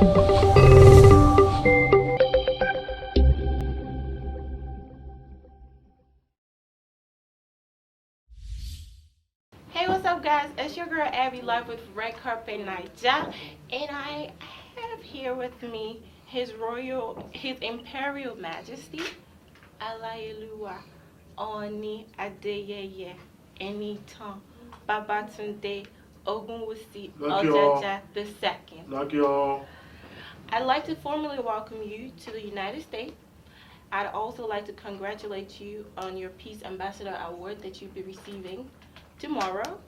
Hey, what's up, guys? It's your girl Abby live with Red Carpet Naija, and I have here with me His Imperial Majesty, Alayeluwa Ooni Adeyeye Enitan Ogunwusi Ojaja II. Like y'all. I'd like to formally welcome you to the United States. I'd also like to congratulate you on your Peace Ambassador Award that you'll be receiving tomorrow,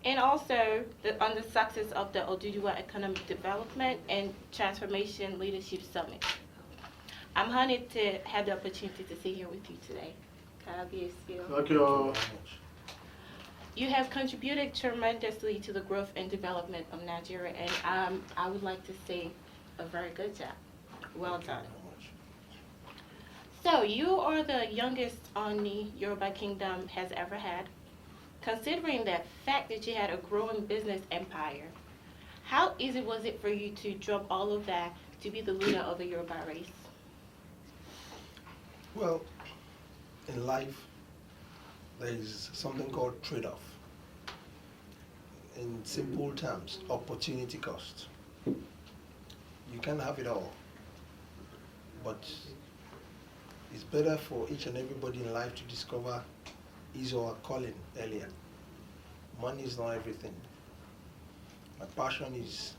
and also on the success of the Oduduwa Economic Development and Transformation Leadership Summit. I'm honored to have the opportunity to sit here with you today. Like y'all. You have contributed tremendously to the growth and development of Nigeria, and I would like to say a very good job. Well done. So, you are the youngest Oni Yoruba Kingdom has ever had. Considering the fact that you had a growing business empire, how easy was it for you to drop all of that to be the leader of the Yoruba race? Well, in life, there is something called trade-off. In simple terms, opportunity cost. You can't have it all, but it's better for each and everybody in life to discover his or her calling earlier. Money is not everything. My passion is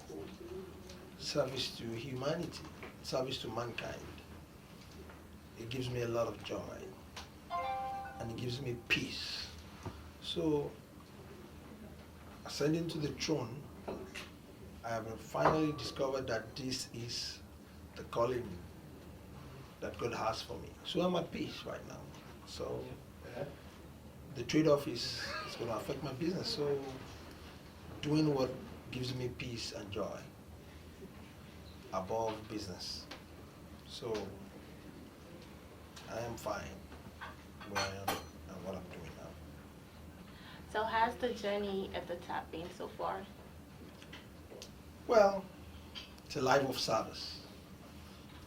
service to humanity, service to mankind. It gives me a lot of joy, and it gives me peace. So, ascending to the throne, I have finally discovered that this is the calling that God has for me. So I'm at peace right now. So the trade-off is it's going to affect my business. So doing what gives me peace and joy above business. So I am fine where I am and what I'm doing now. So, how's the journey at the top been so far? Well, it's a life of service.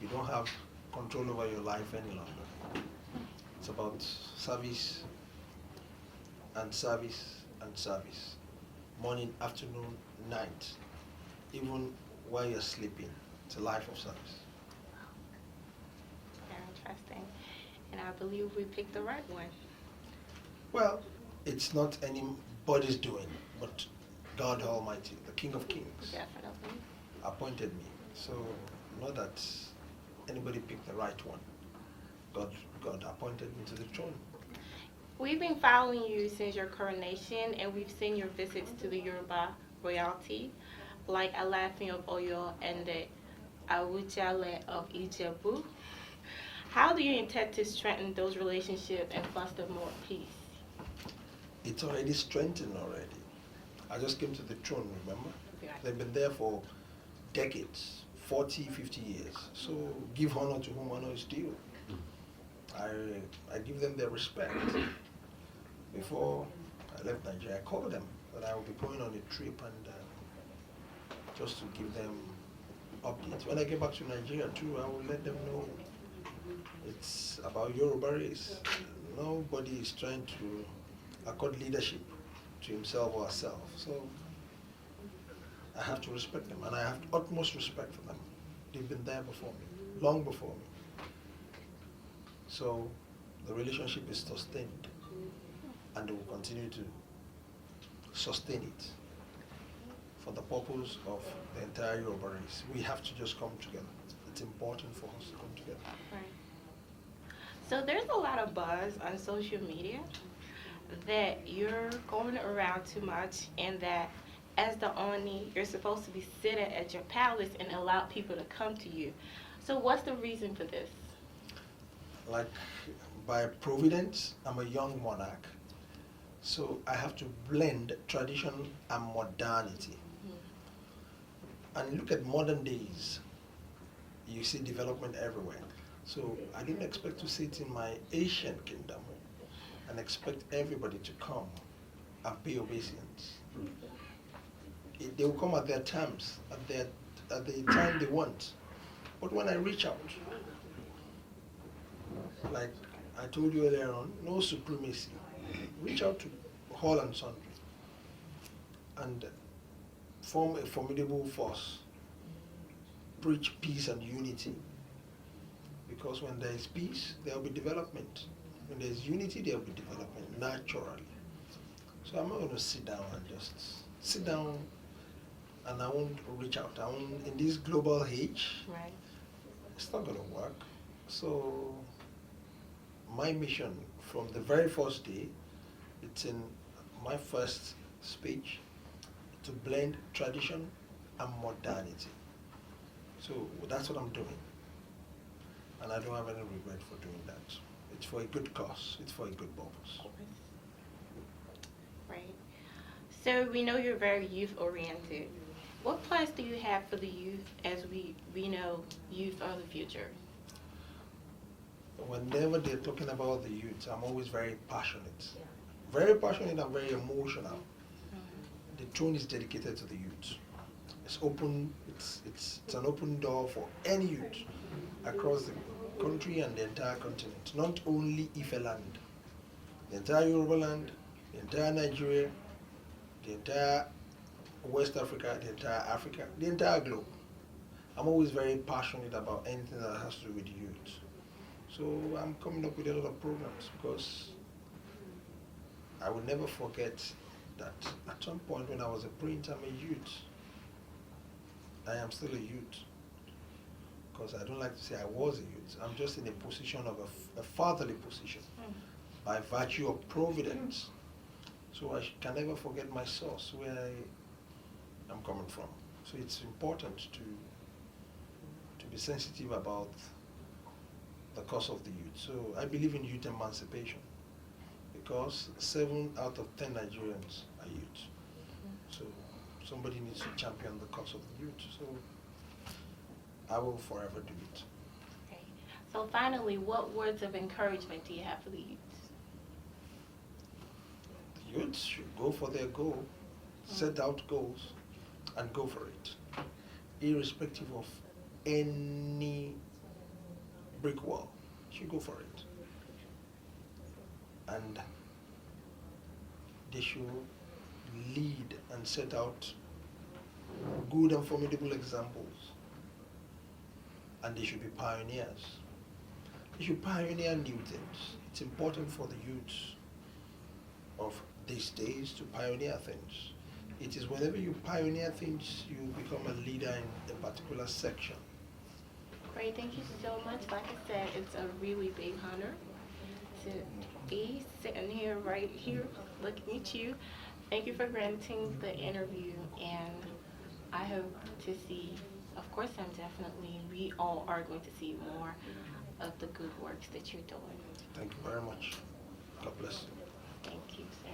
You don't have control over your life any longer. It's about service and service and service. Morning, afternoon, night. Even while you're sleeping. It's a life of service. Very interesting. And I believe we picked the right one. Well, it's not anybody's doing, but God Almighty, the King of Kings, Definitely. appointed me. So not that anybody picked the right one. God appointed me to the throne. We've been following you since your coronation, and we've seen your visits to the Yoruba royalty, like Alaafin of Oyo and the Awujale of Ijebu. How do you intend to strengthen those relationships and foster more peace? It's already strengthened already. I just came to the throne, remember? Yeah. They've been there for decades, 40, 50 years. So give honor to whom honor is due. I give them their respect. Before I left Nigeria, I called them that I will be going on a trip and just to give them updates. When I get back to Nigeria too, I will let them know it's about Yoruba race. Nobody is trying to accord leadership to himself or herself. So I have to respect them, and I have utmost respect for them. They've been there before me, long before me. So the relationship is sustained, and they will continue to sustain it for the purpose of the entire Yoruba race. We have to just come together. It's important for us to come together. Right. So there's a lot of buzz on social media that you're going around too much, and that as the Oni, you're supposed to be sitting at your palace and allow people to come to you. So what's the reason for this? Like, by providence, I'm a young monarch, so I have to blend tradition and modernity. And look at modern days, you see development everywhere. So I didn't expect to sit in my Asian kingdom and expect everybody to come and pay obeisance. They will come at their terms, at their at the time they want. But when I reach out, like I told you earlier on, no supremacy. Reach out to all and sundry and form a formidable force. Preach peace and unity. Because when there is peace, there will be development. When there is unity, there will be development naturally. So I'm not going to sit down and just sit down and I won't reach out. I won't, in this global age, Right. it's not going to work. So my mission from the very first day, it's in my first speech, to blend tradition and modernity. So that's what I'm doing. And I don't have any regret for doing that. It's for a good cause. It's for a good purpose. Right. So we know you're very youth oriented. What plans do you have for the youth, as we know youth are the future? Whenever they're talking about the youth, I'm always very passionate. Very passionate and very emotional. The tone is dedicated to the youth. It's open, it's an open door for any youth across the country and the entire continent. Not only Ife land, the entire Yoruba land, the entire Nigeria, the entire West Africa, the entire Africa, the entire globe. I'm always very passionate about anything that has to do with youth. So I'm coming up with a lot of programs because I will never forget that at some point when I was a prince, I'm a youth. I am still a youth. Because I don't like to say I was a youth. I'm just in a position of a fatherly position by virtue of providence. So I can never forget my source, where I'm coming from. So it's important to be sensitive about the cause of the youth. So I believe in youth emancipation because 7 out of 10 Nigerians are youth. So somebody needs to champion the cause of the youth. So I will forever do it. Okay. So finally, what words of encouragement do you have for the youth? The youth should go for their goal, set out goals, and go for it, irrespective of any brick wall. You should go for it. And they should lead and set out good and formidable examples. And they should be pioneers. They should pioneer new things. It's important for the youth of these days to pioneer things. It is whenever you pioneer things, you become a leader in a particular section. Great, thank you so much. Like I said, it's a really big honor to be sitting here, right here, looking at you. Thank you for granting the interview, and I hope to see, of course we all are going to see more of the good works that you're doing. Thank you very much. God bless you. Thank you, sir.